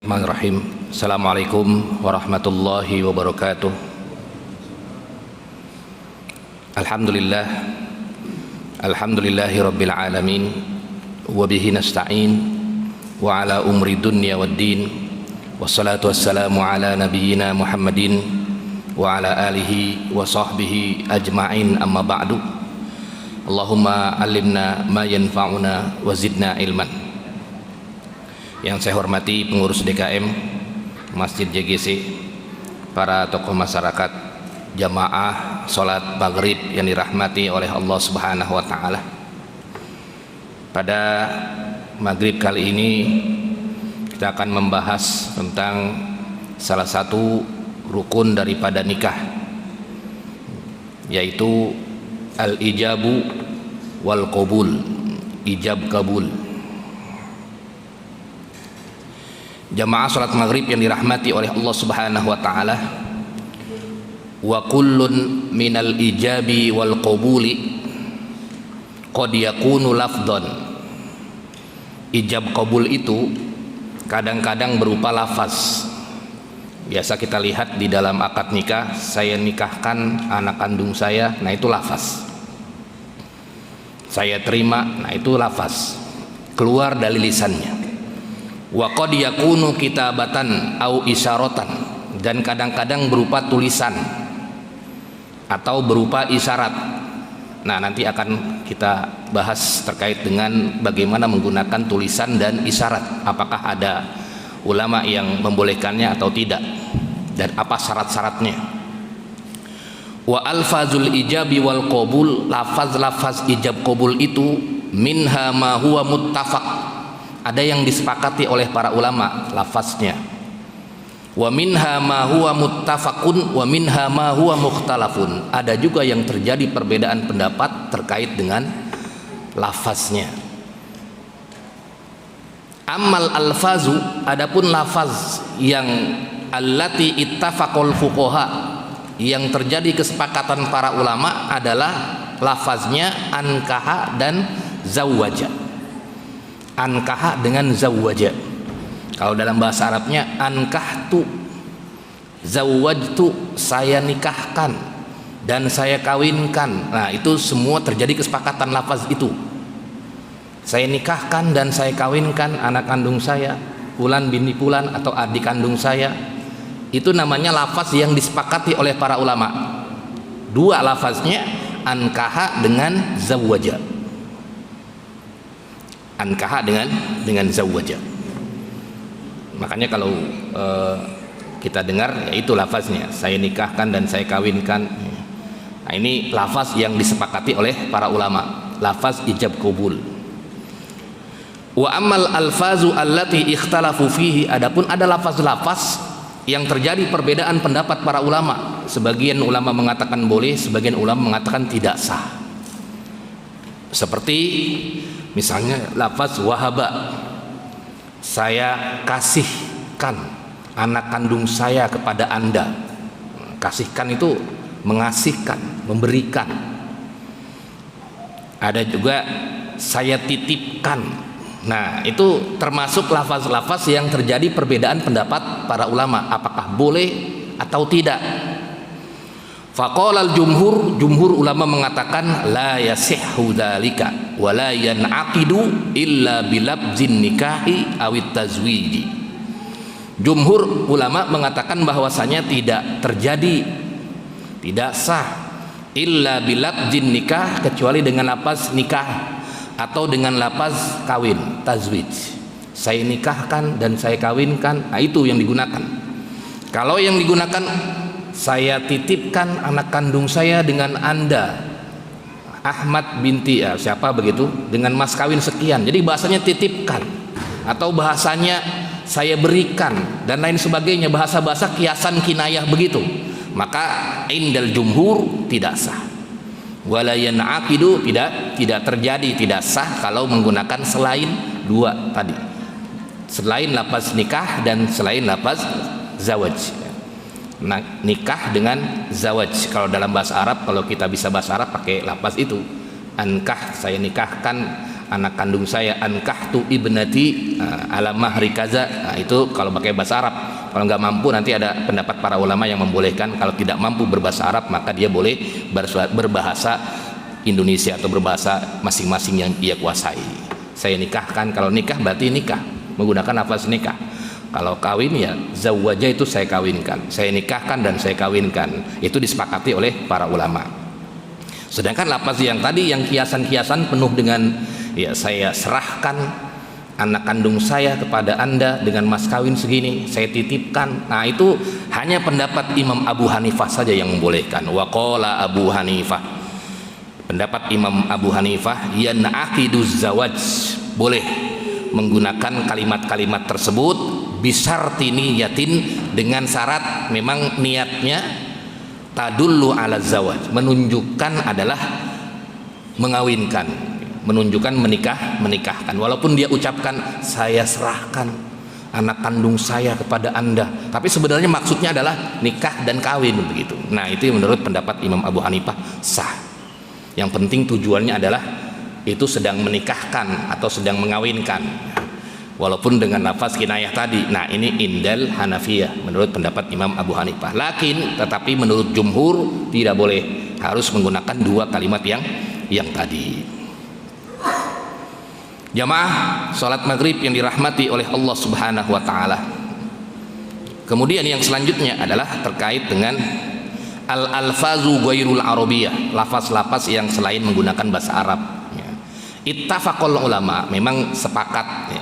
Bismillahirrahmanirrahim. Assalamualaikum warahmatullahi wabarakatuh. Alhamdulillah, alhamdulillahi rabbil alamin, wa bihi nasta'in, wa ala umri dunya waddin, wassalatu wassalamu ala nabiyyina Muhammadin wa ala alihi wa sahbihi ajma'in, amma ba'du. Allahumma alimna ma yanfa'una wa zidna ilman. Yang saya hormati pengurus DKM Masjid JGC, para tokoh masyarakat, jamaah sholat maghrib yang dirahmati oleh Allah Subhanahu wa Ta'ala. Pada maghrib kali ini kita akan membahas tentang salah satu rukun daripada nikah, yaitu al-ijabu wal qabul, ijab kabul. Jamaah salat maghrib yang dirahmati oleh Allah Subhanahu wa Ta'ala, wa kullun minal ijabi wal qabuli qad yakunu lafdhan. Ijab kabul itu kadang-kadang berupa lafaz. Biasa kita lihat di dalam akad nikah, saya nikahkan anak kandung saya, nah itu lafaz. Saya terima, nah itu lafaz, keluar dari lisannya. Wa qad yakunu kitabatan au isyaratan, dan kadang-kadang berupa tulisan atau berupa isyarat. Nah, nanti akan kita bahas terkait dengan bagaimana menggunakan tulisan dan isyarat, apakah ada ulama yang membolehkannya atau tidak, dan apa syarat-syaratnya. Wa alfazul ijabi wal qabul, lafaz-lafaz ijab qabul itu minha ma huwa muttafaq, ada yang disepakati oleh para ulama lafaznya. Wa minha ma huwa muttafaqun wa minha ma huwa mukhtalafun, ada juga yang terjadi perbedaan pendapat terkait dengan lafaznya. Amal alfazu, adapun lafaz yang allati ittafaqul fuqaha, yang terjadi kesepakatan para ulama adalah lafaznya ankaha dan zawwaja. Ankaha dengan zawwaja. Kalau dalam bahasa Arabnya ankahtu, zawwajtu, saya nikahkan dan saya kawinkan. Nah, itu semua terjadi kesepakatan lafaz itu. Saya nikahkan dan saya kawinkan anak kandung saya, Fulan binti Fulan, atau adik kandung saya. Itu namanya lafaz yang disepakati oleh para ulama. Dua lafaznya, ankaha dengan zawwaja. Ankaha dengan zawwaja. Makanya kalau kita dengar, ya itu lafaznya, saya nikahkan dan saya kawinkan. Nah, ini lafaz yang disepakati oleh para ulama, lafaz ijab qabul. Wa amal alfazu allati ikhtalafu fihi, adapun ada lafaz-lafaz yang terjadi perbedaan pendapat para ulama. Sebagian ulama mengatakan boleh, sebagian ulama mengatakan tidak sah. Seperti misalnya lafaz wahaba, saya kasihkan anak kandung saya kepada Anda. Kasihkan itu mengasihkan, memberikan. Ada juga saya titipkan. Nah, itu termasuk lafaz-lafaz yang terjadi perbedaan pendapat para ulama, apakah boleh atau tidak. Faqala al-jumhur, jumhur ulama mengatakan la yasihhu dzalika wa la yan'aqidu illa bilabzin nikahi awit tazwiji. Jumhur ulama mengatakan bahwasanya tidak terjadi, tidak sah illa bilabzin nikah, kecuali dengan lafaz nikah atau dengan lafaz kawin, tazwij. Saya nikahkan dan saya kawinkan, nah itu yang digunakan. Kalau yang digunakan saya titipkan anak kandung saya dengan Anda, Ahmad binti siapa begitu, dengan mas kawin sekian. Jadi bahasanya titipkan, atau bahasanya saya berikan, dan lain sebagainya, bahasa-bahasa kiasan kinayah begitu. Maka indal jumhur tidak sah. Wala yan'aqidu, tidak terjadi, tidak sah kalau menggunakan selain dua tadi, selain lafaz nikah dan selain lafaz zawaj. Nah, nikah dengan zawaj, kalau dalam bahasa Arab, kalau kita bisa bahasa Arab pakai lafaz itu, ankah, saya nikahkan anak kandung saya, ankahtu ibnati ala mahri kaza. Nah, itu kalau pakai bahasa Arab. Kalau nggak mampu, nanti ada pendapat para ulama yang membolehkan kalau tidak mampu berbahasa Arab maka dia boleh berbahasa Indonesia atau berbahasa masing-masing yang dia kuasai. Saya nikahkan, kalau nikah berarti nikah menggunakan lafaz nikah. Kalau kawin ya zawaja, itu saya kawinkan, saya nikahkan dan saya kawinkan. Itu disepakati oleh para ulama. Sedangkan lafaz yang tadi yang kiasan-kiasan penuh dengan ya saya serahkan anak kandung saya kepada Anda dengan mas kawin segini, saya titipkan. Nah, itu hanya pendapat Imam Abu Hanifah saja yang membolehkan. Wa qala Abu Hanifah, pendapat Imam Abu Hanifah, yan'aqiduz zawaj, boleh menggunakan kalimat-kalimat tersebut bisarti niyatin, dengan syarat memang niatnya tadullu ala zawaj, menunjukkan adalah mengawinkan, menunjukkan menikahkan. Walaupun dia ucapkan saya serahkan anak kandung saya kepada Anda, tapi sebenarnya maksudnya adalah nikah dan kawin begitu. Nah, itu menurut pendapat Imam Abu Hanifah sah. Yang penting tujuannya adalah itu sedang menikahkan atau sedang mengawinkan, walaupun dengan lafaz kinayah tadi. Nah, ini indal Hanafiyah menurut pendapat Imam Abu Hanifah. Tetapi menurut jumhur tidak boleh, harus menggunakan dua kalimat yang tadi. Jamaah salat maghrib yang dirahmati oleh Allah Subhanahu wa taala. Kemudian yang selanjutnya adalah terkait dengan al-alfazu ghairul arabiyah, lafaz-lafaz yang selain menggunakan bahasa Arab. Ittafaqul ulama, memang sepakat ya,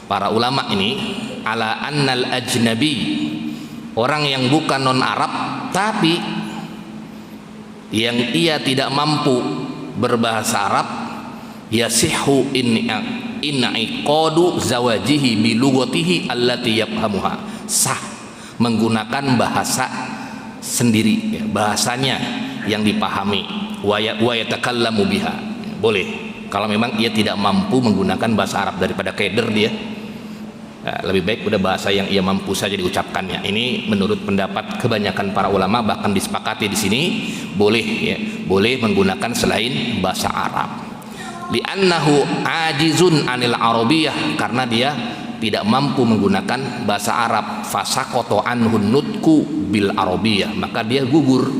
para ulama ini ala annal ajnabi, orang yang bukan non Arab tapi yang ia tidak mampu berbahasa Arab, yasihu in'iqadu zawajihi bi lughatihi allati yafhamuha, sah menggunakan bahasa sendiri ya, bahasanya yang dipahami, wa yatakallamu biha, boleh kalau memang ia tidak mampu menggunakan bahasa Arab, daripada keder dia. Nah, lebih baik udah bahasa yang ia mampu saja diucapkannya. Ini menurut pendapat kebanyakan para ulama, bahkan disepakati di sini boleh ya, boleh menggunakan selain bahasa Arab. Li'annahu ajizun anil arabiyah, karena dia tidak mampu menggunakan bahasa Arab. Fasaqata anhu nutku bil arabiyah, maka dia gugur.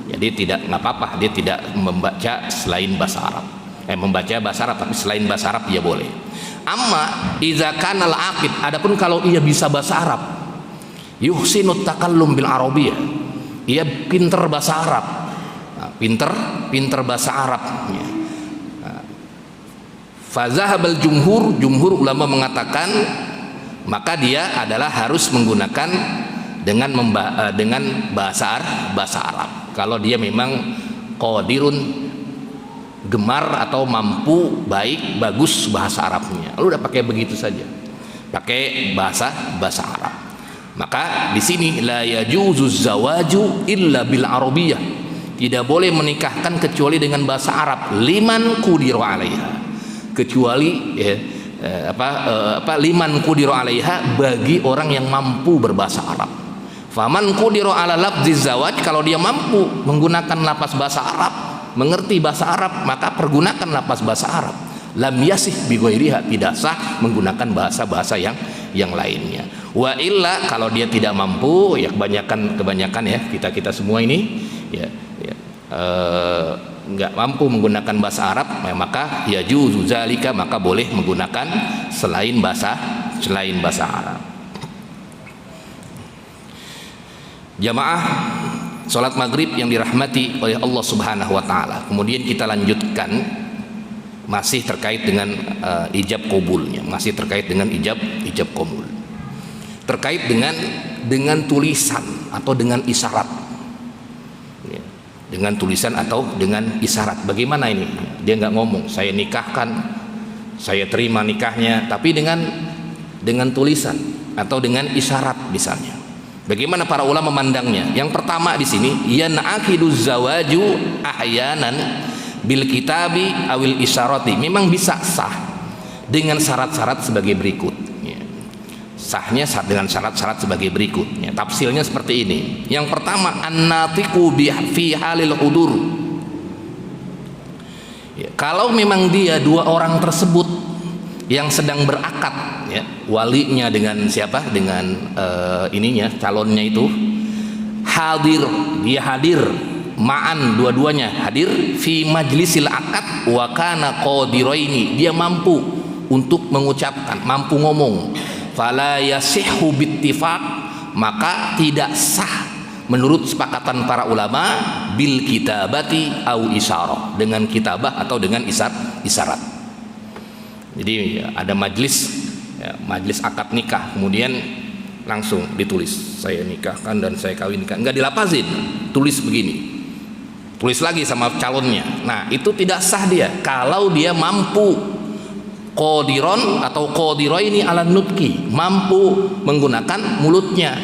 Jadi tidak, nggak apa-apa dia tidak membaca selain bahasa Arab. Membaca bahasa Arab tapi selain bahasa Arab dia boleh. Amma idza kana al-aqid, adapun kalau ia bisa bahasa Arab, yuhsinut takallum bil arabiyah, ia pinter bahasa Arab. Nah, pinter bahasa Arab ya. Fazahabal jumhur ulama mengatakan maka dia adalah harus menggunakan dengan bahasa Arab. Kalau dia memang qadirun, gemar atau mampu, baik, bagus bahasa Arabnya, lalu udah pakai begitu saja, pakai bahasa Arab. Maka di sini la yajuzu zawaju illa bil arabiyah, tidak boleh menikahkan kecuali dengan bahasa Arab. Liman qudira alaiha, kecuali liman qudira alaiha, bagi orang yang mampu berbahasa Arab. Faman qudira ala lafziz zawaj, kalau dia mampu menggunakan lafaz bahasa Arab, mengerti bahasa Arab, maka pergunakan lafaz bahasa Arab. Lam yasih bi ghairiha, tidak sah menggunakan bahasa-bahasa yang lainnya. Wa illa, kalau dia tidak mampu, ya kebanyakan ya kita semua ini ya nggak mampu menggunakan bahasa Arab, maka ya juzu zalika, maka boleh menggunakan selain bahasa Arab. Jamaah salat maghrib yang dirahmati oleh Allah Subhanahu wa taala. Kemudian kita lanjutkan masih terkait dengan ijab qabulnya, masih terkait dengan ijab qabul. Terkait dengan tulisan atau dengan isyarat. Ya, dengan tulisan atau dengan isyarat. Bagaimana ini? Dia nggak ngomong, saya nikahkan, saya terima nikahnya, tapi dengan tulisan atau dengan isyarat misalnya. Bagaimana para ulama memandangnya? Yang pertama di sini, yan'aqiduz zawaju ahyanan bil kitabi awil isyarati, memang bisa sah dengan syarat-syarat sebagai berikut. Sahnya dengan syarat-syarat sebagai berikut. Tafsirnya seperti ini. Yang pertama, an-natiqu fi halil hudur, Ya, kalau memang dia dua orang tersebut yang sedang berakad, ya, walinya dengan siapa? Dengan ininya, calonnya itu hadir, dia hadir, ma'an, dua-duanya hadir fi majlisil akad wa kana qadiraini, dia mampu untuk mengucapkan, mampu ngomong, fala yasihhu bittifaq, maka tidak sah menurut sepakatan para ulama bil kitabati au isyarah, dengan kitabah atau dengan isyarat. Jadi ada majlis, ya, majlis akad nikah, kemudian langsung ditulis saya nikahkan dan saya kawinkan, nggak dilapazin, tulis begini, tulis lagi sama calonnya. Nah, itu tidak sah dia kalau dia mampu qadiron atau qadiraini ala nutqi, mampu menggunakan mulutnya,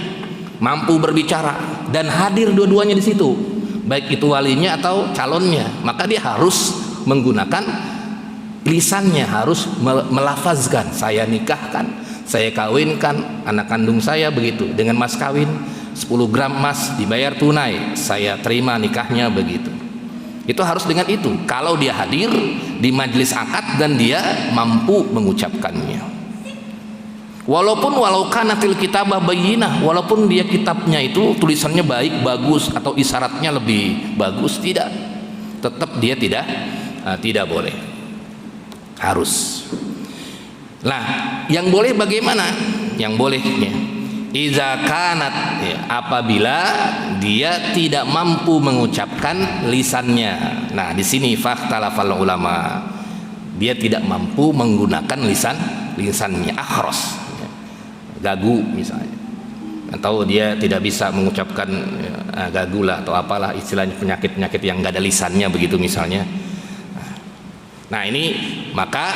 mampu berbicara dan hadir dua-duanya di situ, baik itu walinya atau calonnya, maka dia harus menggunakan lisannya, harus melafazkan saya nikahkan, saya kawinkan anak kandung saya, begitu, dengan mas kawin 10 gram emas dibayar tunai, saya terima nikahnya, begitu. Itu harus dengan itu kalau dia hadir di majelis akad dan dia mampu mengucapkannya. Walau kanatil kitabah bayyinah, walaupun dia kitabnya itu tulisannya baik, bagus, atau isyaratnya lebih bagus, tidak, tetap dia tidak boleh, harus. Nah, yang boleh bagaimana? Yang bolehnya iza kanat, ya, apabila dia tidak mampu mengucapkan lisannya. Nah, di sini fakhtalafal ulama, dia tidak mampu menggunakan lisannya, akhros, ya, gagu misalnya, atau dia tidak bisa mengucapkan, ya, gagu lah atau apalah istilahnya, penyakit yang nggak ada lisannya, begitu misalnya. Nah, ini maka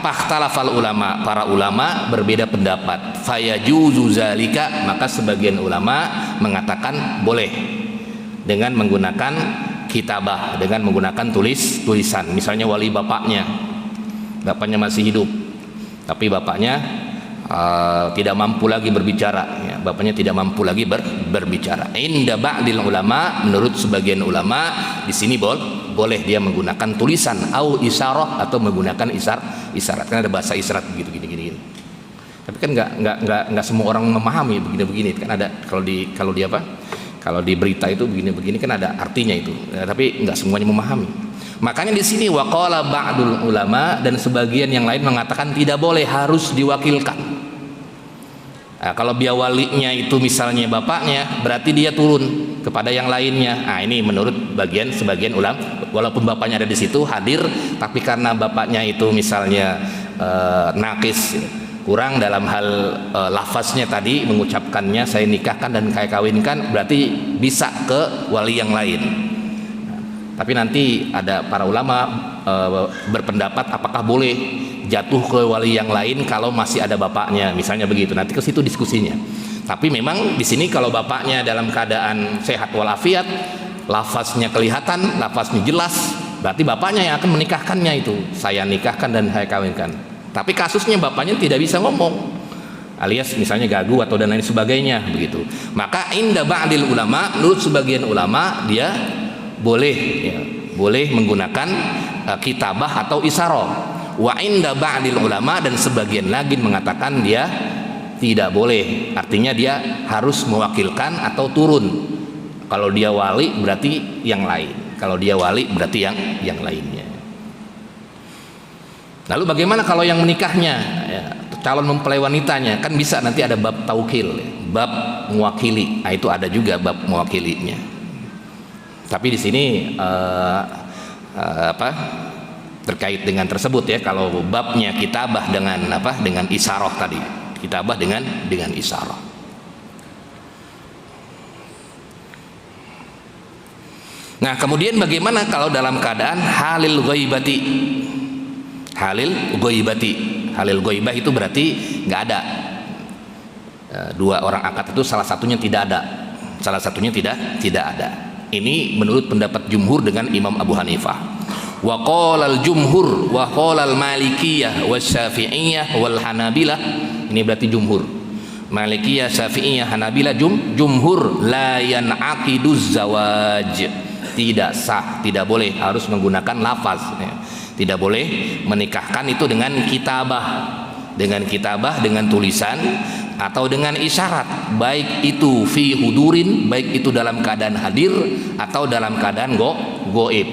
fakhtalafal ulama, para ulama berbeda pendapat. Fayajuzu zalika, maka sebagian ulama mengatakan boleh dengan menggunakan kitabah, dengan menggunakan tulisan. Misalnya wali bapaknya masih hidup, tapi bapaknya tidak mampu lagi berbicara, ya, bapaknya tidak mampu lagi berbicara. Inda ba'dil ulama, menurut sebagian ulama di sini boleh dia menggunakan tulisan au isyarah, atau menggunakan isyarat, karena ada bahasa isyarat begitu gini. Tapi kan nggak semua orang memahami begini kan, ada kalau di berita itu begini kan ada artinya itu, ya, tapi nggak semuanya memahami. Makanya di sini waqala ba'dul ulama, dan sebagian yang lain mengatakan tidak boleh, harus diwakilkan. Nah, kalau biar walinya itu misalnya bapaknya, berarti dia turun kepada yang lainnya. Nah, ini menurut sebagian ulama, walaupun bapaknya ada di situ hadir, tapi karena bapaknya itu misalnya nakis, kurang dalam hal lafaznya tadi, mengucapkannya saya nikahkan dan saya kawinkan, berarti bisa ke wali yang lain. Nah, tapi nanti ada para ulama berpendapat apakah boleh jatuh ke wali yang lain kalau masih ada bapaknya, misalnya begitu. Nanti ke situ diskusinya. Tapi memang di sini kalau bapaknya dalam keadaan sehat walafiat, lafaznya kelihatan, lafaznya jelas, berarti bapaknya yang akan menikahkannya itu, saya nikahkan dan saya kawinkan. Tapi kasusnya bapaknya tidak bisa ngomong, alias misalnya gagu atau dan lain sebagainya, begitu. Maka inda ba'dil ulama, menurut sebagian ulama dia boleh menggunakan kitabah atau isyarah. Wa inda ba'dil ulama, dan sebagian lagi mengatakan dia tidak boleh, artinya dia harus mewakilkan atau turun. Kalau dia wali berarti yang lain, kalau dia wali berarti yang lainnya. Lalu bagaimana kalau yang menikahnya, ya, calon mempelai wanitanya, kan bisa nanti ada bab taukil, bab mewakili. Nah, itu ada juga bab mewakilinya. Tapi di sini terkait dengan tersebut, ya, kalau babnya kitabah dengan isyarah tadi, kitabah dengan isyarah. Nah, kemudian bagaimana kalau dalam keadaan halil ghaibati? Halil ghaibah itu berarti nggak ada, dua orang akad itu salah satunya tidak ada. Ini menurut pendapat jumhur dengan Imam Abu Hanifah. Wa qala al-jumhur wa qala al-malikiyah wasyafi'iyah wal hanabilah. Ini berarti jumhur. Malikiyah, Syafi'iyah, Hanabilah, jumhur la yan'aqiduz zawaj. Tidak sah, tidak boleh, harus menggunakan lafaz, ya. Tidak boleh menikahkan itu dengan kitabah, dengan tulisan atau dengan isyarat, baik itu fi hudurin, baik itu dalam keadaan hadir atau dalam keadaan goib.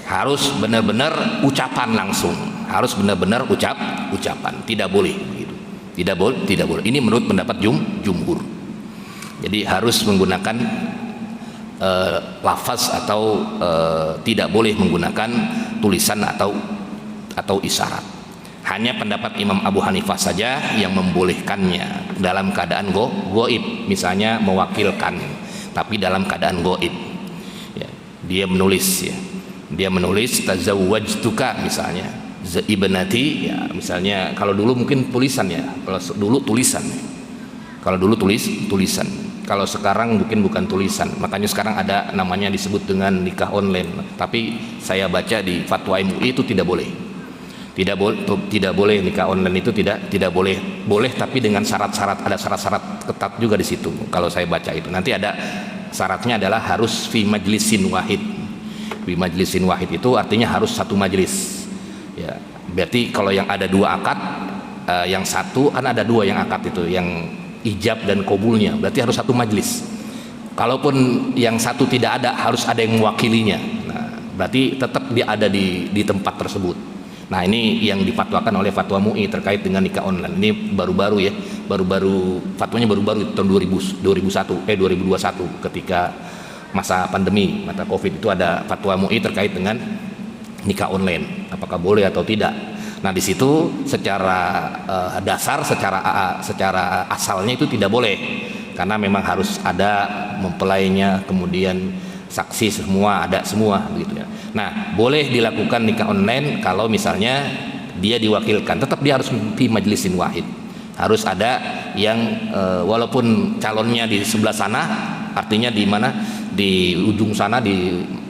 Harus benar-benar ucapan langsung, harus benar-benar ucapan, tidak boleh gitu. Tidak boleh. Ini menurut pendapat jumhur. Jadi harus menggunakan lafaz atau tidak boleh menggunakan tulisan atau isyarat. Hanya pendapat Imam Abu Hanifah saja yang membolehkannya dalam keadaan goib, misalnya mewakilkan, tapi dalam keadaan goib. Ya, dia menulis tazawwajtuka misalnya, ibnati, ya misalnya. Kalau dulu mungkin tulisan ya, kalau dulu tulisan. Kalau sekarang mungkin bukan tulisan, makanya sekarang ada namanya disebut dengan nikah online. Tapi saya baca di fatwa MUI itu tidak boleh nikah online itu tidak boleh tapi dengan syarat-syarat, ada syarat-syarat ketat juga di situ. Kalau saya baca itu nanti ada syaratnya adalah harus fi majlisin wahid. Fi majlisin wahid itu artinya harus satu majlis. Ya, berarti kalau yang ada dua akad, yang satu kan ada dua yang akad itu, yang ijab dan kabulnya, berarti harus satu majlis. Kalaupun yang satu tidak ada, harus ada yang mewakilinya. Nah, berarti tetap dia ada di tempat tersebut. Nah, ini yang difatwakan oleh fatwa MUI terkait dengan nikah online. Ini baru-baru ya, fatwanya baru-baru tahun 2021 ketika masa pandemi, masa Covid itu ada fatwa MUI terkait dengan nikah online, apakah boleh atau tidak. Nah, di situ secara dasar, secara asalnya itu tidak boleh, karena memang harus ada mempelainya, kemudian saksi semua, ada semua begitu ya. Nah, boleh dilakukan nikah online kalau misalnya dia diwakilkan, tetap dia harus di majlisin wahid. Harus ada yang walaupun calonnya di sebelah sana, artinya di mana, di ujung sana,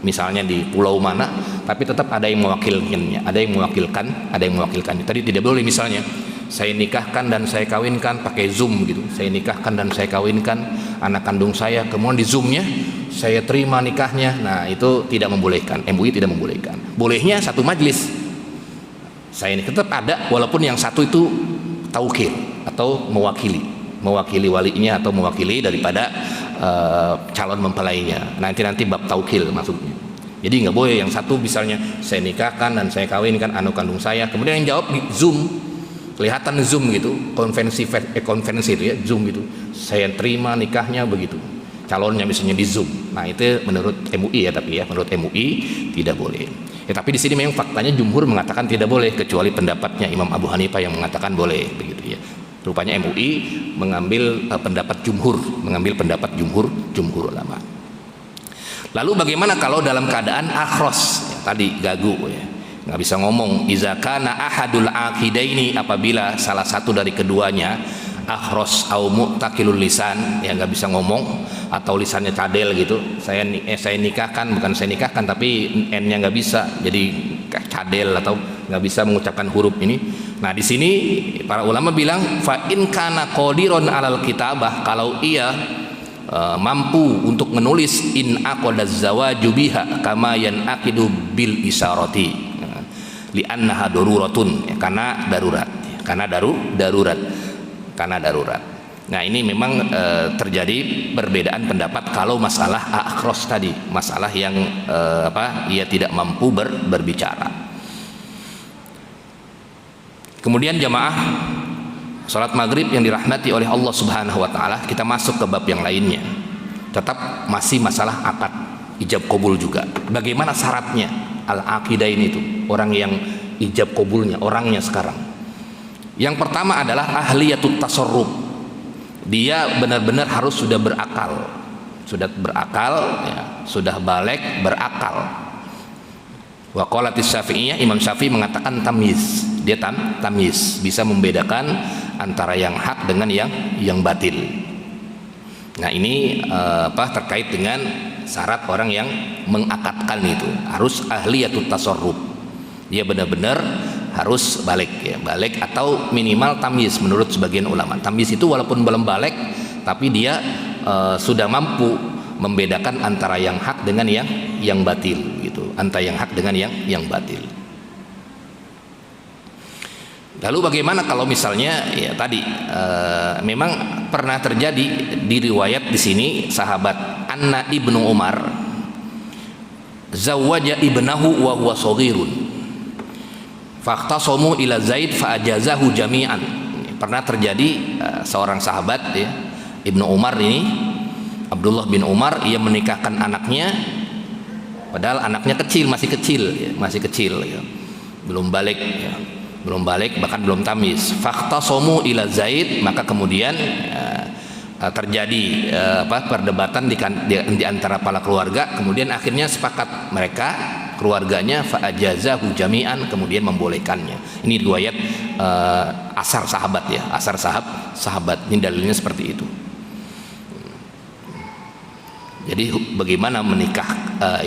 misalnya di pulau mana, tapi tetap ada yang mewakilkannya, ada yang mewakilkannya. Tadi tidak boleh misalnya saya nikahkan dan saya kawinkan pakai Zoom gitu. Saya nikahkan dan saya kawinkan anak kandung saya, kemudian di Zoom-nya saya terima nikahnya. Nah, itu tidak membolehkan. MUI tidak membolehkan. Bolehnya satu majlis. Saya ini tetap ada walaupun yang satu itu taukil atau mewakili walinya atau mewakili daripada calon mempelainya. Nanti bab taukil maksudnya. Jadi nggak boleh yang satu misalnya saya nikahkan dan saya kawinkan anak kandung saya, kemudian yang jawab di Zoom, kelihatan Zoom gitu, konferensi itu ya, Zoom gitu, saya terima nikahnya begitu, calonnya misalnya di Zoom. Nah, itu menurut MUI ya, tapi ya menurut MUI tidak boleh. Ya, tapi di sini memang faktanya jumhur mengatakan tidak boleh, kecuali pendapatnya Imam Abu Hanifah yang mengatakan boleh begitu ya. Rupanya MUI mengambil pendapat jumhur ulama. Lalu bagaimana kalau dalam keadaan akhros, ya, tadi gagu ya, nggak bisa ngomong. Iza kana ahadul aqidaini, apabila salah satu dari keduanya akhros au mu'taqilul lisan, ya nggak bisa ngomong atau lisannya cadel gitu. Saya nikahkan, bukan saya nikahkan tapi n-nya nggak bisa, jadi cadel atau nggak bisa mengucapkan huruf ini. Nah, di sini para ulama bilang fa in kana qadiron alal kitabah, kalau ia mampu untuk menulis, in aqadaz zawaju biha kama yanaqidu bil isyarati, li annaha daruratun, ya, karena darurat. Nah, ini memang terjadi perbedaan pendapat kalau masalah akhros tadi, masalah yang ia tidak mampu berbicara. Kemudian jamaah salat maghrib yang dirahmati oleh Allah Subhanahu wa ta'ala, kita masuk ke bab yang lainnya. Tetap masih masalah akad ijab kabul juga. Bagaimana syaratnya al-aqidah ini tuh, orang yang ijab kabulnya, orangnya sekarang. Yang pertama adalah ahliyatut tasarruf. Dia benar-benar harus sudah berakal. Ya, sudah baligh, berakal. Wa qalatis Syafi'iyah, Imam Syafi'i mengatakan tamyiz. Dia tamyiz, bisa membedakan antara yang hak dengan yang batil. Nah, ini terkait dengan syarat orang yang mengakadkan itu, harus ahliyatut tasarruf. Dia benar-benar harus balik atau minimal tamyiz menurut sebagian ulama. Tamyiz itu walaupun belum balik, tapi dia sudah mampu membedakan antara yang hak dengan yang batil gitu. antara yang hak dengan yang batil. Lalu bagaimana kalau misalnya ya tadi memang pernah terjadi di riwayat di sini sahabat Anna ibnu Umar zawwaja ibnahu wa huwa shaghirun faqtasamu ila Zaid fa ajazahu jami'an. Pernah terjadi seorang sahabat ya, Ibnu Umar ini, Abdullah bin Umar, ia menikahkan anaknya padahal anaknya kecil, masih kecil ya. Belum balik bahkan belum tamis. Faqtasamu ila Zaid, maka kemudian terjadi perdebatan di antara para keluarga, kemudian akhirnya sepakat mereka keluarganya fa ajazahu jami'an, kemudian membolehkannya. Ini riwayat asar sahabat ya, asar sahabat, ini dalilnya seperti itu. Jadi bagaimana menikah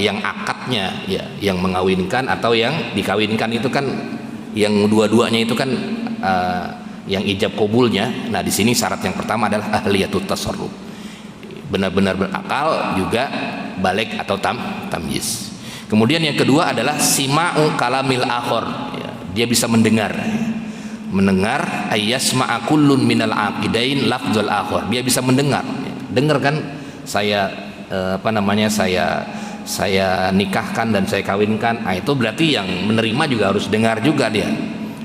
yang akadnya ya, yang mengawinkan atau yang dikawinkan itu kan yang dua-duanya itu kan yang ijab kabulnya. Nah di sini syarat yang pertama adalah ahliyatut tasarruf, benar-benar berakal, juga balik atau tamyiz. Kemudian yang kedua adalah sima'u kalamil akhor ya, dia bisa mendengar ayyasma'a kullun minal aqidain lafzul akhor, dia bisa mendengar ya. Dengar kan saya saya nikahkan dan saya kawinkan, itu berarti yang menerima juga harus dengar juga, dia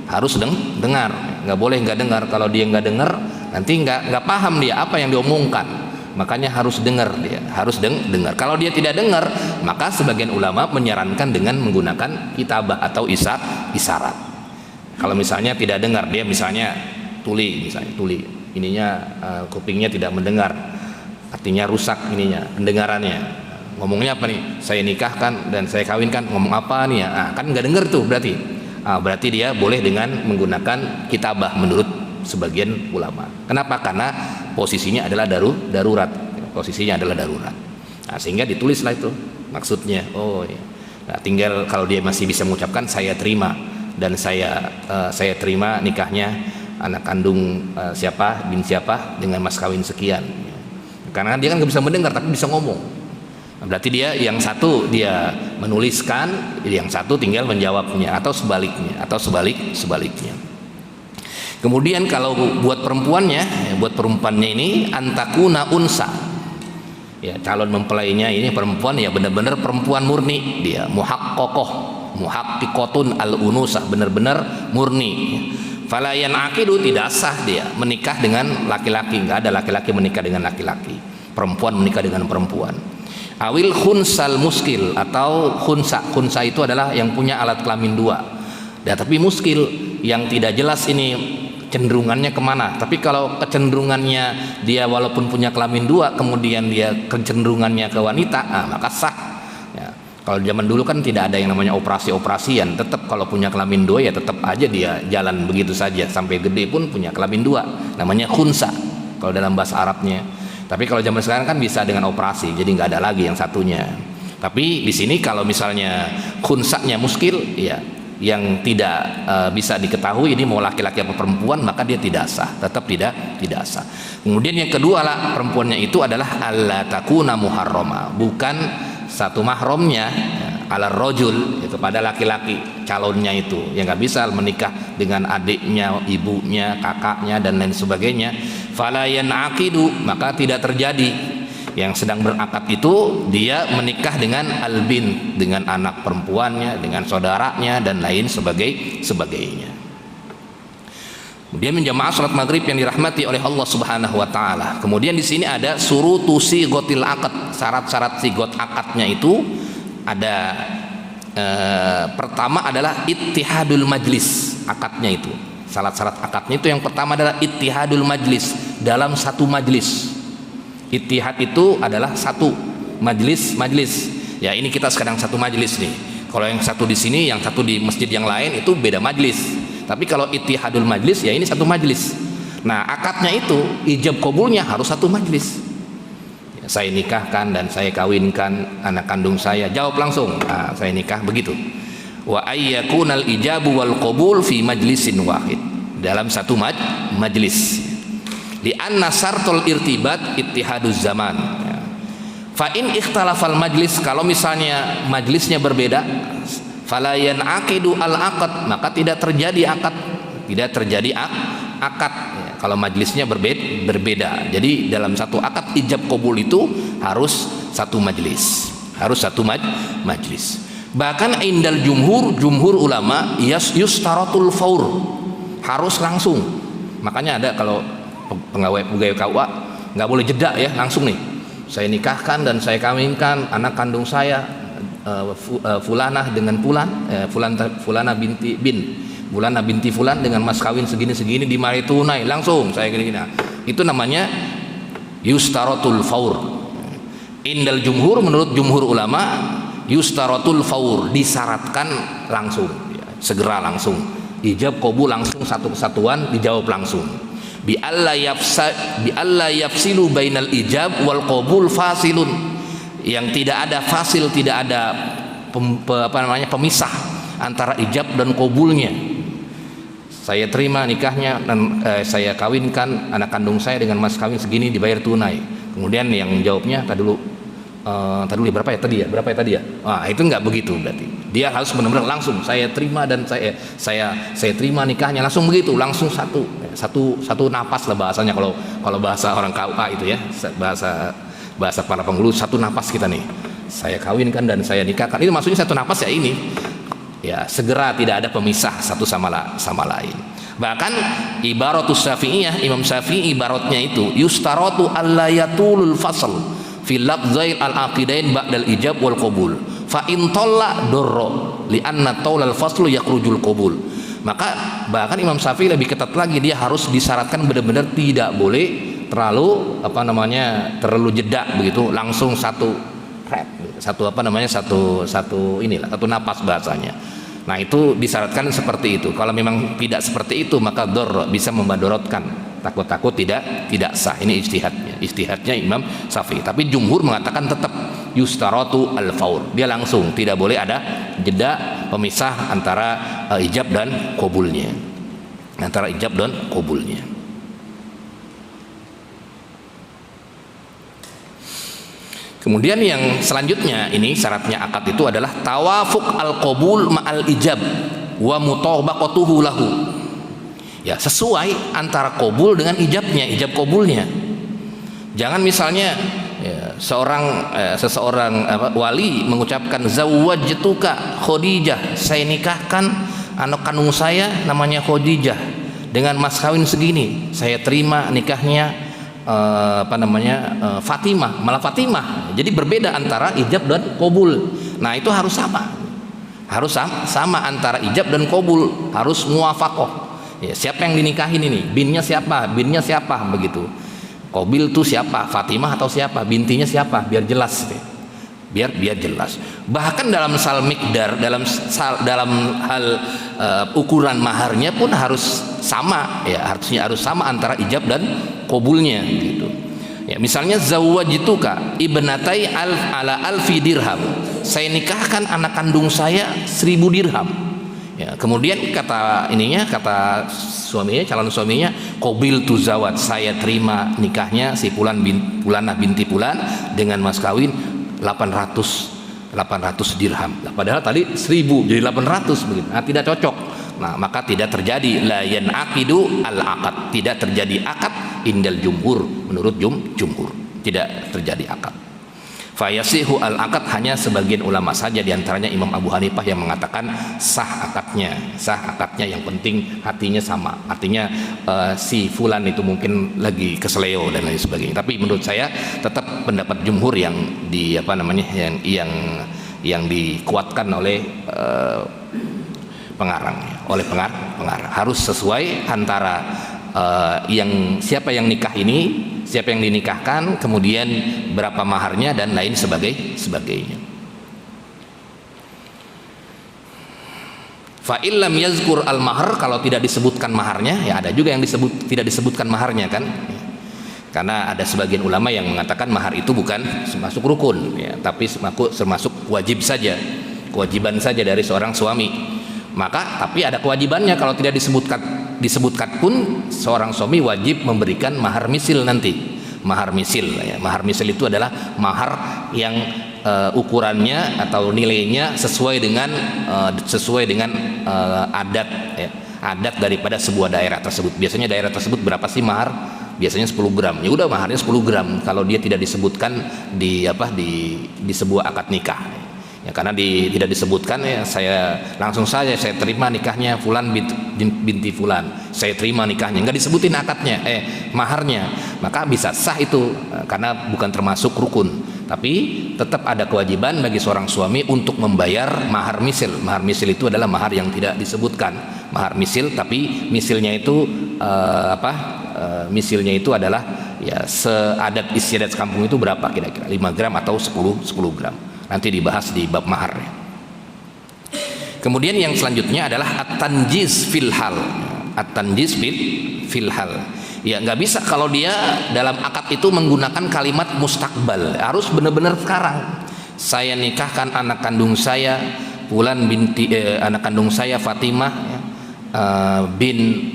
harus dengar, nggak boleh nggak dengar. Kalau dia nggak dengar nanti nggak paham dia apa yang diomongkan, makanya harus dengar, dia harus dengar. Kalau dia tidak dengar, maka sebagian ulama menyarankan dengan menggunakan kitabah atau isyarat. Kalau misalnya tidak dengar, dia misalnya tuli ininya kupingnya tidak mendengar, artinya rusak ininya pendengarannya. Ngomongnya apa nih? Saya nikahkan dan saya kawinkan, ngomong apa nih ya? Kan nggak dengar tuh berarti. Berarti dia boleh dengan menggunakan kitabah menurut sebagian ulama. Kenapa? Karena posisinya adalah darurat. Posisinya adalah darurat. Nah, sehingga ditulislah itu maksudnya. Oh ya. Nah, tinggal kalau dia masih bisa mengucapkan saya terima dan saya terima nikahnya anak kandung siapa bin siapa dengan mas kawin sekian. Karena dia kan nggak bisa mendengar tapi bisa ngomong. Berarti dia yang satu dia menuliskan, yang satu tinggal menjawabnya atau sebaliknya. Kemudian kalau buat perempuannya ini antakuna unsa. Ya, calon mempelainya ini perempuan ya benar-benar perempuan murni, dia muhaqqiqatun al-unusah, benar-benar murni. Fala yanaqidu, tidak sah dia menikah dengan laki-laki, enggak ada laki-laki menikah dengan laki-laki, perempuan menikah dengan perempuan. Awil khunsal muskil, atau khunsa itu adalah yang punya alat kelamin dua. Ya, tapi muskil yang tidak jelas ini cenderungannya kemana. Tapi kalau kecenderungannya dia walaupun punya kelamin dua, kemudian dia kecenderungannya ke wanita, maka sah. Ya, kalau zaman dulu kan tidak ada yang namanya operasi-operasian. Tetap kalau punya kelamin dua ya tetap aja dia jalan begitu saja sampai gede pun punya kelamin dua. Namanya khunsa kalau dalam bahasa Arabnya. Tapi kalau zaman sekarang kan bisa dengan operasi, jadi nggak ada lagi yang satunya. Tapi di sini kalau misalnya khunsanya muskil, ya yang tidak bisa diketahui ini mau laki-laki atau perempuan, maka dia tidak sah, tetap tidak sah. Kemudian yang kedua lah, perempuannya itu adalah alla takuna muharrama, bukan satu mahramnya ala rajul, itu pada laki-laki calonnya itu, yang nggak bisa menikah dengan adiknya, ibunya, kakaknya dan lain sebagainya. Fala yanaqidu, maka tidak terjadi yang sedang berakad itu dia menikah dengan albin, dengan anak perempuannya, dengan saudaranya dan lain sebagainya. Kemudian menjamaah salat maghrib yang dirahmati oleh Allah Subhanahu wa taala. Kemudian di sini ada surutu sighatil aqd, syarat-syarat sigot akadnya itu ada pertama adalah ittihadul majlis, akadnya itu. Syarat-syarat akadnya itu yang pertama adalah ittihadul majlis, dalam satu majlis. Ittihad itu adalah satu majlis. Ya, ini kita sekarang satu majlis nih. Kalau yang satu di sini, yang satu di masjid yang lain itu beda majlis. Tapi kalau ittihadul majlis ya ini satu majlis. Nah, akadnya itu ijab qabulnya harus satu majlis. Ya, saya nikahkan dan saya kawinkan anak kandung saya. Jawab langsung. Nah, saya nikah begitu. Wa ayyakunal ijabu wal qabul fi majlisin wahid, dalam satu majlis. Li anna syartul irtibat ittihaduz zaman. Fa in ikhtalafal majlis, kalau misalnya majlisnya berbeda, fala yanaqidu al aqd, maka tidak terjadi akad, tidak terjadi akad ya, kalau majlisnya berbeda. Jadi dalam satu akad ijab qabul itu harus satu majlis, harus satu majlis. Bahkan indal jumhur ulama yustaratul faur, harus langsung. Makanya ada kalau pegawai KUA nggak boleh jeda ya, langsung nih saya nikahkan dan saya kawinkan anak kandung saya fulanah dengan fulana binti fulan dengan mas kawin segini di mari tunai, langsung saya gini. Itu namanya yustaratul faur. Indal jumhur, menurut jumhur ulama, yustaratul faur, disyaratkan langsung ya, segera langsung, ijab qabul langsung, satu kesatuan dijawab langsung. Bi alla yafsilu bainal ijab wal qabul fasilun, yang tidak ada fasil, tidak ada pemisah antara ijab dan qabulnya. Saya terima nikahnya dan saya kawinkan anak kandung saya dengan mas kawin segini, dibayar tunai. Kemudian yang jawabnya tadi dulu berapa ya tadi ya? Nah, itu nggak begitu, berarti dia harus benar-benar langsung saya terima dan saya terima nikahnya, langsung begitu, langsung satu napas lah bahasanya, kalau bahasa orang KUA itu ya, bahasa para penghulu, satu napas kita nih, saya kawinkan dan saya nikahkan, itu maksudnya satu napas ya, ini ya segera, tidak ada pemisah satu sama lain. Bahkan ibaratus Syafi'iyah, Imam Syafi'i ibaratnya itu yustaratu allayatulul fasl fil lafzail al-aqidain ba'dal ijab wal qabul fa in talla durra li anna taulal faslu yakhrujul qabul. Maka bahkan Imam Syafi'i lebih ketat lagi, dia harus disyaratkan benar-benar tidak boleh terlalu terlalu jeda begitu, langsung satu napas bahasanya. Nah, itu disyaratkan seperti itu. Kalau memang tidak seperti itu, maka dor bisa membadorotkan, takut tidak sah. Ini ijtihadnya Imam Syafi'i. Tapi jumhur mengatakan tetap yustaratu al-faur, dia langsung, tidak boleh ada jeda pemisah antara ijab dan qabulnya, Kemudian yang selanjutnya, ini syaratnya akad itu adalah tawafuq al-qabul ma'al ijab wa mutabaqatuhu lahu. Ya, sesuai antara qabul dengan ijabnya, ijab qabulnya. Jangan misalnya ya, seseorang wali mengucapkan zawwajtuka Khadijah, saya nikahkan anak kandung saya namanya Khadijah dengan mas kawin segini, saya terima nikahnya Fatimah, malah Fatimah. Jadi berbeda antara ijab dan qabul. Nah, itu harus sama antara ijab dan qabul, harus muwafaqah. Ya, siapa yang dinikahin ini? Binnya siapa begitu. Qabil itu siapa? Fatimah atau siapa? Bintinya siapa? Biar jelas. Biar jelas. Bahkan dalam sal miqdar, dalam hal ukuran maharnya pun harus sama ya, harus sama antara ijab dan qabulnya gitu. Ya, misalnya zawwajtuka ibnatai ala alfi dirham, saya nikahkan anak kandung saya 1000 dirham. Ya, kemudian kata suaminya, calon suaminya, qabiltu zawat, saya terima nikahnya si Fulanah binti Fulan dengan mas kawin 800 dirham. Nah, padahal tadi 1000 jadi 800 begitu. Nah, tidak cocok. Nah, maka tidak terjadi la yanaqidu al-aqad, tidak terjadi akad indal jumhur, menurut jumhur tidak terjadi akad. Fa yasihu al-aqad, hanya sebagian ulama saja, diantaranya Imam Abu Hanifah yang mengatakan sah akadnya, yang penting hatinya sama. Artinya si fulan itu mungkin lagi keseleo dan lain sebagainya. Tapi menurut saya tetap pendapat jumhur yang yang dikuatkan oleh pengarang, harus sesuai antara siapa yang dinikahkan, kemudian berapa maharnya dan lain sebagainya. Fa illam yazkur al mahar, kalau tidak disebutkan maharnya, ya ada juga yang tidak disebutkan maharnya kan. Karena ada sebagian ulama yang mengatakan mahar itu bukan termasuk rukun ya, tapi termasuk kewajiban saja dari seorang suami. Tapi ada kewajibannya, kalau tidak disebutkan pun seorang suami wajib memberikan mahar misil nanti, mahar misil ya. Mahar misil itu adalah mahar yang ukurannya atau nilainya sesuai dengan adat ya, adat daripada sebuah daerah tersebut. Biasanya daerah tersebut berapa sih mahar? Biasanya 10 gram. Ya udah maharnya 10 gram kalau dia tidak disebutkan di sebuah akad nikah. Ya, karena tidak disebutkan ya, saya langsung saja saya terima nikahnya fulan binti fulan. Saya terima nikahnya, enggak disebutin akadnya, maharnya. Maka bisa sah itu karena bukan termasuk rukun. Tapi tetap ada kewajiban bagi seorang suami untuk membayar mahar misil. Mahar misil itu adalah mahar yang tidak disebutkan. Mahar misil, tapi misilnya itu misilnya itu adalah ya seadat istiadat kampung itu berapa kira-kira, 5 gram atau 10 gram. Nanti dibahas di bab mahar. Kemudian yang selanjutnya adalah at-tanjiz fil hal. At-tanjiz fil hal. Ya nggak bisa kalau dia dalam akad itu menggunakan kalimat mustakbal, harus benar-benar sekarang. Saya nikahkan anak kandung saya fulan binti anak kandung saya Fatimah ya, bin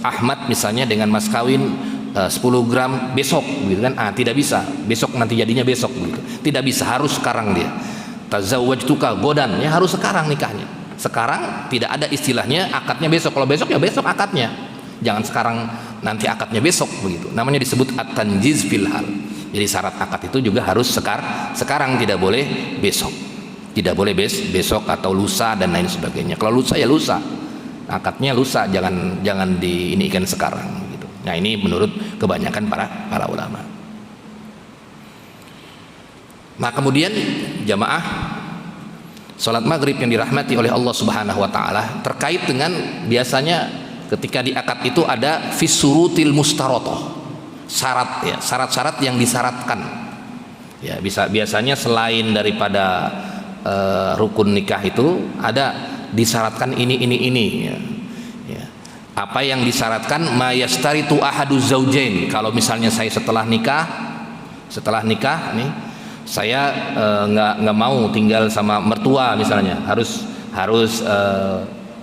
Ahmad misalnya dengan mas kawin 10 gram besok gitu kan. Tidak bisa besok, nanti jadinya besok gitu. Tidak bisa, harus sekarang dia. Tazawwajtuka godan ya, harus sekarang nikahnya. Sekarang, tidak ada istilahnya akadnya besok. Kalau besok ya besok akadnya. Jangan sekarang nanti akadnya besok begitu. Namanya disebut at-tanjiz fil hal. Jadi syarat akad itu juga harus sekarang, tidak boleh besok. Tidak boleh besok atau lusa dan lain sebagainya. Kalau lusa ya lusa. Akadnya lusa, jangan diinikan sekarang gitu. Nah, ini menurut kebanyakan para ulama. Nah, kemudian jamaah salat maghrib yang dirahmati oleh Allah Subhanahu wa taala, terkait dengan biasanya ketika di akad itu ada fisurutil mustarotoh, syarat ya, syarat-syarat yang disyaratkan ya. Biasanya selain daripada rukun nikah itu ada disyaratkan ini ya. Apa yang disyaratkan mayastaritu ahaduz zaujain. Kalau misalnya saya setelah nikah nih saya nggak mau tinggal sama mertua misalnya, harus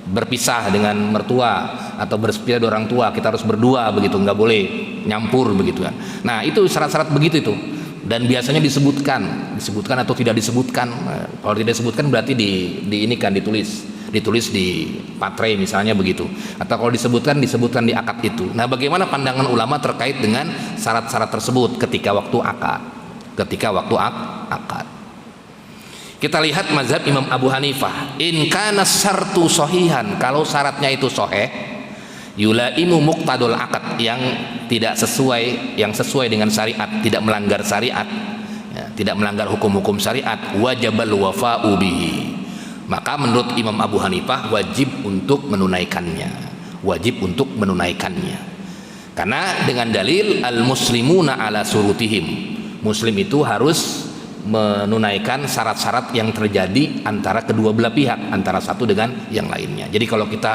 berpisah dengan mertua atau berpisah dari orang tua, kita harus berdua begitu, nggak boleh nyampur begitu kan. Nah, itu syarat-syarat begitu itu, dan biasanya disebutkan atau tidak disebutkan. Kalau tidak disebutkan berarti ditulis di patre misalnya begitu, atau kalau disebutkan di akad itu. Nah, bagaimana pandangan ulama terkait dengan syarat-syarat tersebut ketika waktu akad? Kita lihat mazhab Imam Abu Hanifah. In kana syartu sahihan, kalau syaratnya itu sahih, yulaimu muqtadul akad, yang sesuai dengan syariat, tidak melanggar syariat ya, tidak melanggar hukum-hukum syariat, wajibal wafa'u bihi. Maka menurut Imam Abu Hanifah wajib untuk menunaikannya. Karena dengan dalil al-muslimuna ala surutihim. Muslim itu harus menunaikan syarat-syarat yang terjadi antara kedua belah pihak, antara satu dengan yang lainnya. Jadi kalau kita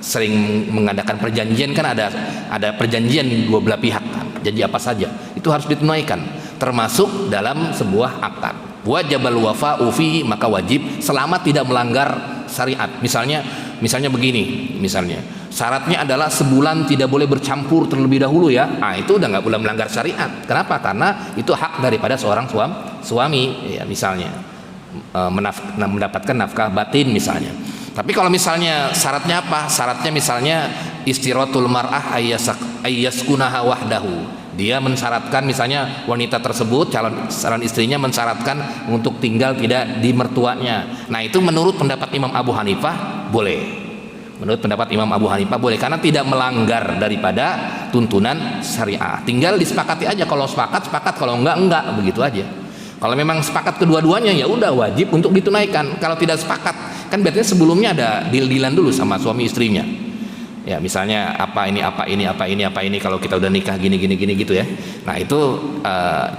sering mengadakan perjanjian kan ada perjanjian dua belah pihak kan. Janji apa saja itu harus ditunaikan, termasuk dalam sebuah akad. Wajibal wafa'u fihi, maka wajib selama tidak melanggar syariat. Misalnya begini, syaratnya adalah sebulan tidak boleh bercampur terlebih dahulu ya. Itu udah nggak boleh melanggar syariat. Kenapa? Karena itu hak daripada seorang suami ya, misalnya mendapatkan nafkah batin misalnya. Tapi kalau misalnya syaratnya apa? Syaratnya misalnya istiratul mar'ah ayyaskunaha wahdahu. Dia mensyaratkan misalnya wanita tersebut, calon istrinya mensyaratkan untuk tinggal tidak di mertuanya. Nah, itu menurut pendapat Imam Abu Hanifah boleh. Karena tidak melanggar daripada tuntunan syariah. Tinggal disepakati aja, kalau sepakat, kalau enggak begitu aja. Kalau memang sepakat kedua-duanya ya udah wajib untuk ditunaikan. Kalau tidak sepakat, kan berarti sebelumnya ada deal-dealan dulu sama suami istrinya. Ya, misalnya apa ini kalau kita udah nikah gini gitu ya. Nah, itu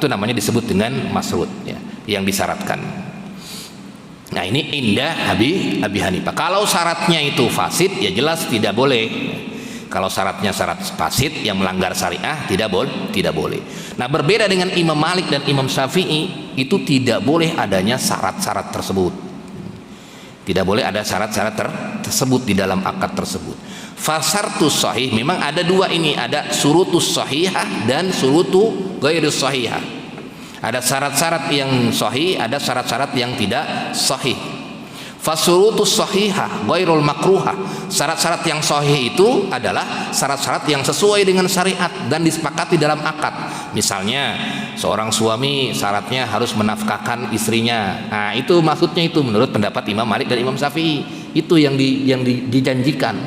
namanya disebut dengan masrut ya, yang disyaratkan. Nah, ini indah Abi Hanifah. Kalau syaratnya itu fasid ya jelas tidak boleh. Kalau syaratnya syarat fasid yang melanggar syariah tidak boleh. Nah, berbeda dengan Imam Malik dan Imam Syafi'i, itu tidak boleh adanya syarat-syarat tersebut. Tidak boleh ada syarat-syarat tersebut di dalam akad tersebut. Fasartus sahih, memang ada dua ini, ada surutus sahihah dan surutu ghairus sahihah. Ada syarat-syarat yang sahih, ada syarat-syarat yang tidak sahih. Fasurutus sahihah ghairul makruhah, syarat-syarat yang sahih itu adalah syarat-syarat yang sesuai dengan syariat dan disepakati dalam akad. Misalnya seorang suami syaratnya harus menafkahkan istrinya. Nah, itu maksudnya itu menurut pendapat Imam Malik dan Imam Syafi'i. Itu yang dijanjikan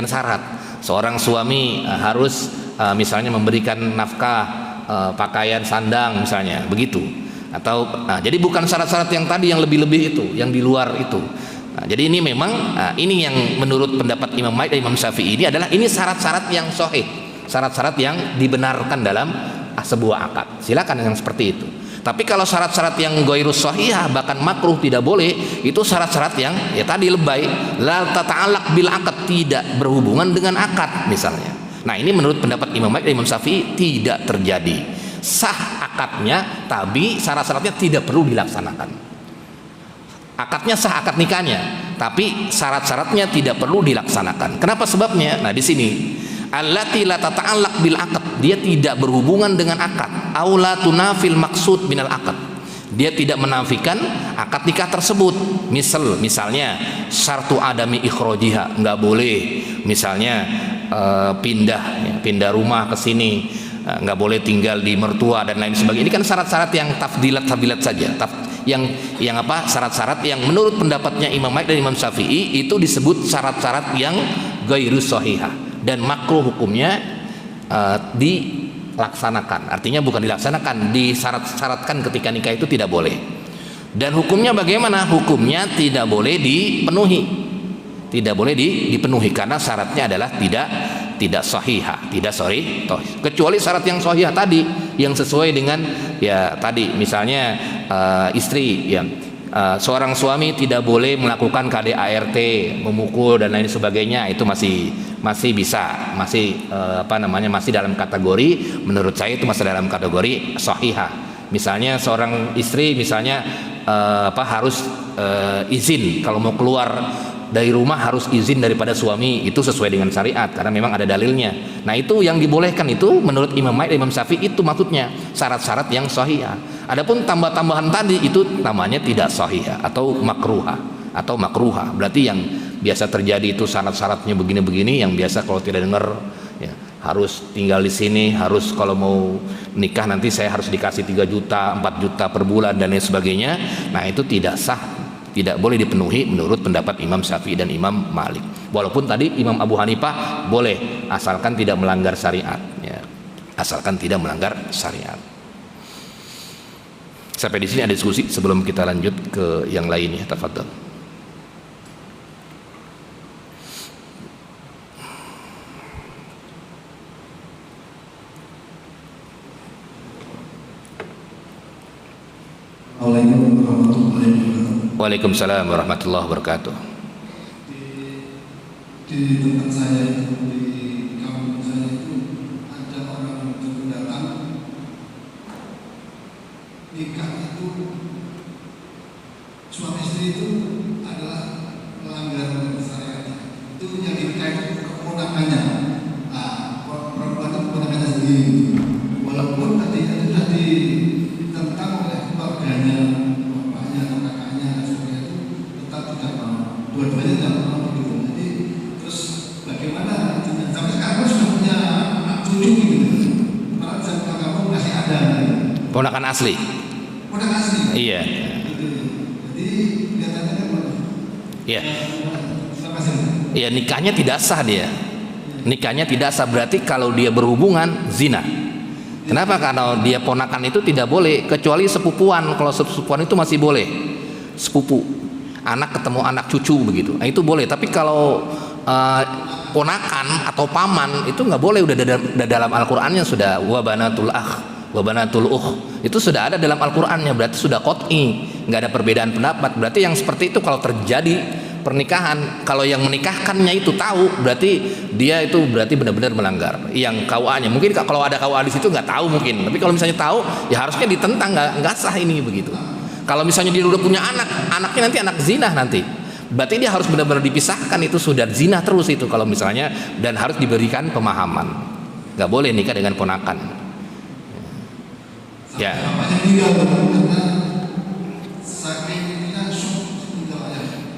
syarat. Seorang suami harus misalnya memberikan nafkah pakaian sandang misalnya, begitu. Atau jadi bukan syarat-syarat yang tadi yang lebih-lebih itu, yang di luar itu. Jadi ini memang ini yang menurut pendapat Imam Malik dan Imam Syafi'i ini adalah ini syarat-syarat yang sahih, syarat-syarat yang dibenarkan dalam sebuah akad. Silakan yang seperti itu. Tapi kalau syarat-syarat yang ghairus sahihah bahkan makruh tidak boleh, itu syarat-syarat yang ya tadi lebay, la tata'allaq bil akad, tidak berhubungan dengan akad misalnya. Nah, ini menurut pendapat Imam Malik dan Imam Syafi'i tidak terjadi. Sah akadnya, tapi syarat-syaratnya tidak perlu dilaksanakan. Akadnya sah, akad nikahnya, tapi syarat-syaratnya tidak perlu dilaksanakan. Kenapa sebabnya? Nah, di sini allati la tata'allaq bil aqd, dia tidak berhubungan dengan akad. Aula tunafil maksud minal aqd, dia tidak menafikan akad nikah tersebut. Misalnya syartu adami ikhrajiha, enggak boleh misalnya pindah rumah ke sini, nggak boleh tinggal di mertua dan lain sebagainya. Ini kan syarat-syarat yang tafdilat saja, yang apa, syarat-syarat yang menurut pendapatnya Imam Malik dan Imam Syafi'i itu disebut syarat-syarat yang ghairus sahihah dan makruh hukumnya dilaksanakan. Artinya bukan dilaksanakan, disyarat-syaratkan ketika nikah itu tidak boleh. Dan hukumnya bagaimana? Hukumnya tidak boleh dipenuhi, tidak boleh dipenuhi karena syaratnya adalah tidak sahihah, tidak sahih, kecuali syarat yang sahihah tadi yang sesuai dengan ya tadi misalnya istri yang seorang suami tidak boleh melakukan KDART, memukul dan lain sebagainya, itu masih bisa, masih masih dalam kategori, menurut saya itu masih dalam kategori sahihah. Misalnya seorang istri misalnya harus izin kalau mau keluar dari rumah, harus izin daripada suami, itu sesuai dengan syariat karena memang ada dalilnya. Nah, itu yang dibolehkan itu menurut Imam Malik dan Imam Syafi'i, itu maksudnya syarat-syarat yang sahihah. Adapun tambah-tambahan tadi itu namanya tidak sahihah atau makruhah berarti yang biasa terjadi itu syarat-syaratnya begini-begini, yang biasa kalau tidak dengar ya, harus tinggal di sini, harus kalau mau nikah nanti saya harus dikasih 3 juta 4 juta per bulan dan lain sebagainya. Nah, itu tidak sah, tidak boleh dipenuhi menurut pendapat Imam Syafi'i dan Imam Malik. Walaupun tadi Imam Abu Hanifah boleh asalkan tidak melanggar syariat ya. Asalkan tidak melanggar syariat. Sampai di sini ada diskusi sebelum kita lanjut ke yang lainnya. Tafadhol. Waalaikumsalam warahmatullahi wabarakatuh. Di tempat saya itu, di kampung saya itu ada orang yang datang nikah itu, suami istri itu adalah melanggar syariat. Itu yang nikah itu keponakannya, perempuan itu keponakannya sendiri. Walaupun tadi itu sudah ditentang oleh keluarganya, bapaknya, kakaknya, dan sebagainya, itu tetap tidak mau. Dua-duanya tidak mau begitu. Jadi terus bagaimana? Sampai sekarang sudah punya anak cucu gitu. Malah saya pulang kampung masih ada. Ponakan asli. Ponakan asli. Iya. Jadi kelihatannya kan. Iya. Iya, nikahnya tidak sah dia. Nikahnya tidak sah, berarti kalau dia berhubungan zina. Kenapa? Karena dia ponakan itu tidak boleh, kecuali sepupuan. Kalau sepupuan itu masih boleh, sepupu, anak ketemu anak cucu begitu, nah, itu boleh. Tapi kalau ponakan atau paman itu nggak boleh. Udah dalam Al-Qur'annya sudah wabanatul akh, wabanatul itu sudah ada dalam Al-Qur'annya, berarti sudah qot'i, nggak ada perbedaan pendapat. Berarti yang seperti itu kalau terjadi pernikahan, kalau yang menikahkannya itu tahu, berarti dia itu berarti benar-benar melanggar. Yang KUA-nya mungkin kalau ada KUA di situ nggak tahu mungkin, tapi kalau misalnya tahu ya harusnya ditentang, nggak sah ini begitu. Kalau misalnya dia udah punya anak, anaknya nanti anak zina nanti, Berarti dia harus benar-benar dipisahkan, itu sudah zina terus itu kalau misalnya, dan harus diberikan pemahaman. Nggak boleh nikah dengan ponakan. Ya. Bapaknya meninggal karena saking ininya shock meninggal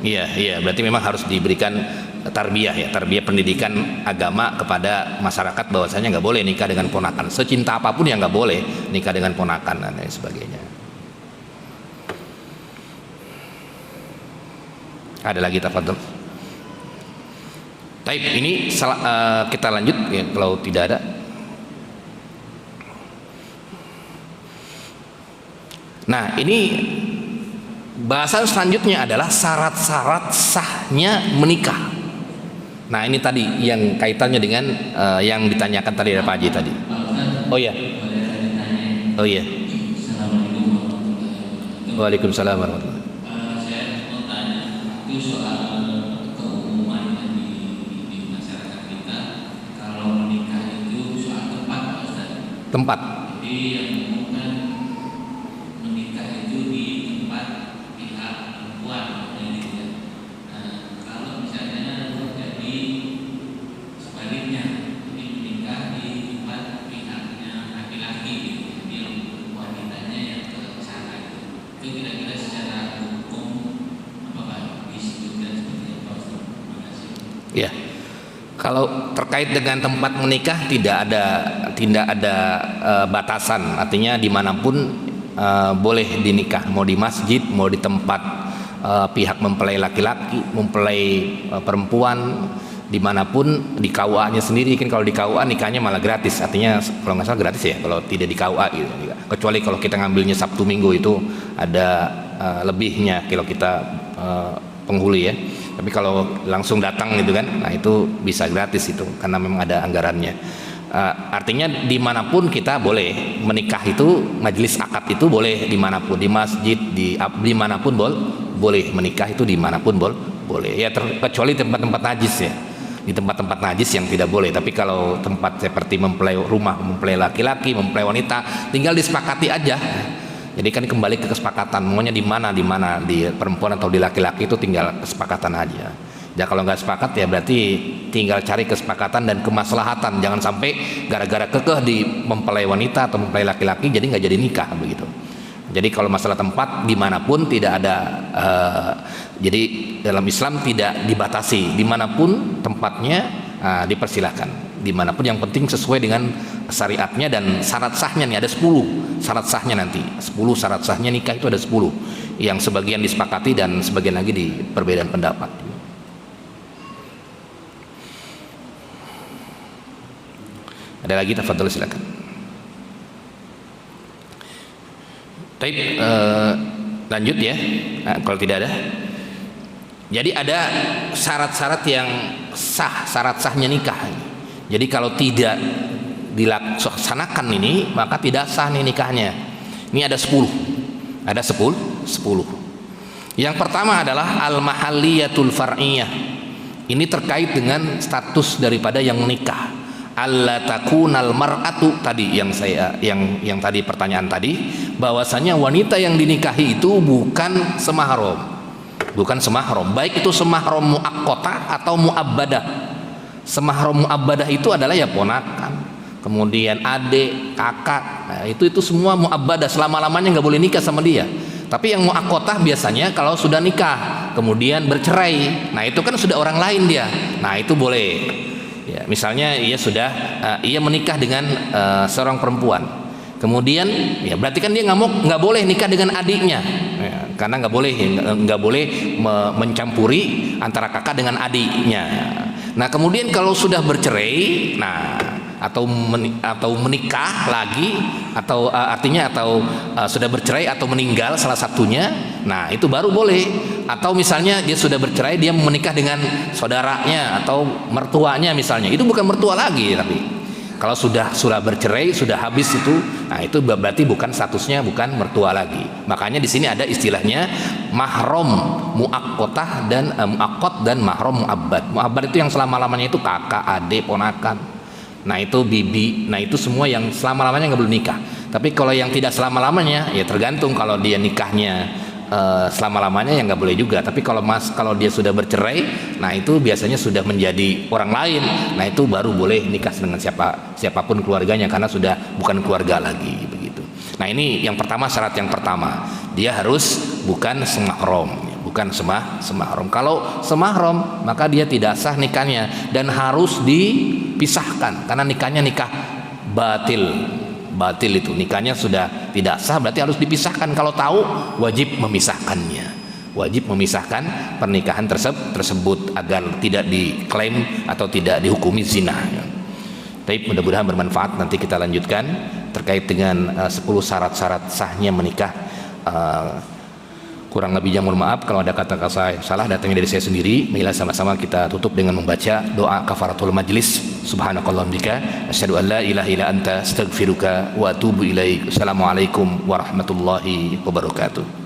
ayah. Iya, berarti memang harus diberikan tarbiyah ya, tarbiyah pendidikan agama kepada masyarakat bahwasanya nggak boleh nikah dengan ponakan. Secinta apapun yang nggak boleh nikah dengan ponakan dan lain sebagainya. Ada lagi tafadhol. Taib, ini kita lanjut ya, kalau tidak ada. Nah, ini bahasan selanjutnya adalah syarat-syarat sahnya menikah. Nah, ini tadi yang kaitannya dengan yang ditanyakan tadi dari Pak Haji tadi. Oh iya. Oh iya. Waalaikumsalam warahmatullahi. Saya mau tanya itu soal keumuman di masyarakat kita, kalau menikah itu soal tempat, Pak Ustaz. Tempat. Jadi yang umum kan menikah itu di tempat pihak perempuan, gitu ya. Nah, kalau misalnya terjadi sebaliknya, jadi menikah di tempat pihaknya laki-laki, gitu. Jadi wanitanya yang ke sana itu kira-kira secara hukum apa Pak disebutkan seperti apa Ustaz? Terima kasih. Ya. Kalau terkait dengan tempat menikah tidak ada batasan, artinya dimanapun boleh dinikah, mau di masjid, mau di tempat pihak mempelai laki-laki, mempelai perempuan, dimanapun. Di KUA-nya sendiri kan, kalau di KUA nikahnya malah gratis, artinya kalau nggak salah gratis ya kalau tidak di KUA gitu. Kecuali kalau kita ngambilnya Sabtu Minggu itu ada lebihnya kalau kita penghulu ya. Tapi kalau langsung datang gitu kan, nah itu bisa gratis itu karena memang ada anggarannya. Artinya dimanapun kita boleh menikah, itu majelis akad itu boleh dimanapun, di masjid, dimanapun boleh menikah itu dimanapun boleh ya, kecuali tempat-tempat najis ya, di tempat-tempat najis yang tidak boleh. Tapi kalau tempat seperti mempelai rumah, mempelai laki-laki, mempelai wanita, tinggal disepakati aja. Jadi kan kembali ke kesepakatan, maunya di mana, di perempuan atau di laki-laki itu tinggal kesepakatan aja. Ya kalau nggak sepakat ya berarti tinggal cari kesepakatan dan kemaslahatan. Jangan sampai gara-gara kekeh di mempelai wanita atau mempelai laki-laki jadi nggak jadi nikah begitu. Jadi kalau masalah tempat dimanapun tidak ada, jadi dalam Islam tidak dibatasi, dimanapun tempatnya dipersilahkan. Dimanapun, yang penting sesuai dengan syariatnya dan syarat sahnya. Nih ada 10 syarat sahnya, nanti 10 syarat sahnya nikah itu ada 10 yang sebagian disepakati dan sebagian lagi di perbedaan pendapat. Ada lagi, tafadhol silakan. Baik, lanjut ya. Kalau tidak ada, jadi ada syarat-syarat yang sah, syarat sahnya nikah. Jadi kalau tidak dilaksanakan ini, maka tidak sah nih nikahnya. Ini ada 10. Ada 10. Yang pertama adalah al-mahalliyatul far'iyah. Ini terkait dengan status daripada yang menikah. Alla takunal mar'atu, tadi yang tadi pertanyaan tadi, bahwasanya wanita yang dinikahi itu bukan semahram. Bukan semahram, baik itu semahram muaqqatah atau muabbadah. Semahram muabbadah itu adalah ya ponakan, kemudian adik, kakak, nah, itu semua muabbadah, selama-lamanya nggak boleh nikah sama dia. Tapi yang muaqqatah biasanya kalau sudah nikah kemudian bercerai, nah itu kan sudah orang lain dia, nah itu boleh ya. Misalnya ia menikah dengan seorang perempuan, kemudian ya berarti kan dia nggak boleh nikah dengan adiknya ya, karena nggak boleh mencampuri antara kakak dengan adiknya. Nah kemudian kalau sudah bercerai, nah atau menikah lagi, atau artinya sudah bercerai atau meninggal salah satunya, nah itu baru boleh. Atau misalnya dia sudah bercerai, dia menikah dengan saudaranya atau mertuanya misalnya, itu bukan mertua lagi. Tapi kalau sudah bercerai, sudah habis itu, nah itu berarti bukan statusnya, bukan mertua lagi. Makanya di sini ada istilahnya mahram muaqqatah dan muaqqat dan mahram muabbad. Muabbad itu yang selama-lamanya itu kakak, adik, ponakan. Nah itu bibi, nah itu semua yang selama-lamanya nggak boleh nikah. Tapi kalau yang tidak selama-lamanya ya tergantung, kalau dia nikahnya selama-lamanya ya nggak boleh juga. Tapi kalau dia sudah bercerai, nah itu biasanya sudah menjadi orang lain. Nah itu baru boleh nikah dengan siapapun keluarganya, karena sudah bukan keluarga lagi begitu. Nah ini yang pertama, syarat yang pertama, dia harus bukan semahram, bukan semahram. Kalau semahram maka dia tidak sah nikahnya dan harus dipisahkan, karena nikahnya nikah batil itu, nikahnya sudah tidak sah, berarti harus dipisahkan. Kalau tahu wajib memisahkannya, wajib memisahkan pernikahan tersebut agar tidak diklaim atau tidak dihukumi zina. Tapi mudah-mudahan bermanfaat. Nanti kita lanjutkan terkait dengan 10 syarat-syarat sahnya menikah. Kurang lebihnya mohon maaf kalau ada kata-kata yang salah datangnya dari saya sendiri. Marilah sama-sama kita tutup dengan membaca doa kafaratul majlis. Subhanakallahumma bika asyhadu an la ilaha illa anta astaghfiruka wa atubu ilaik. Assalamualaikum warahmatullahi wabarakatuh.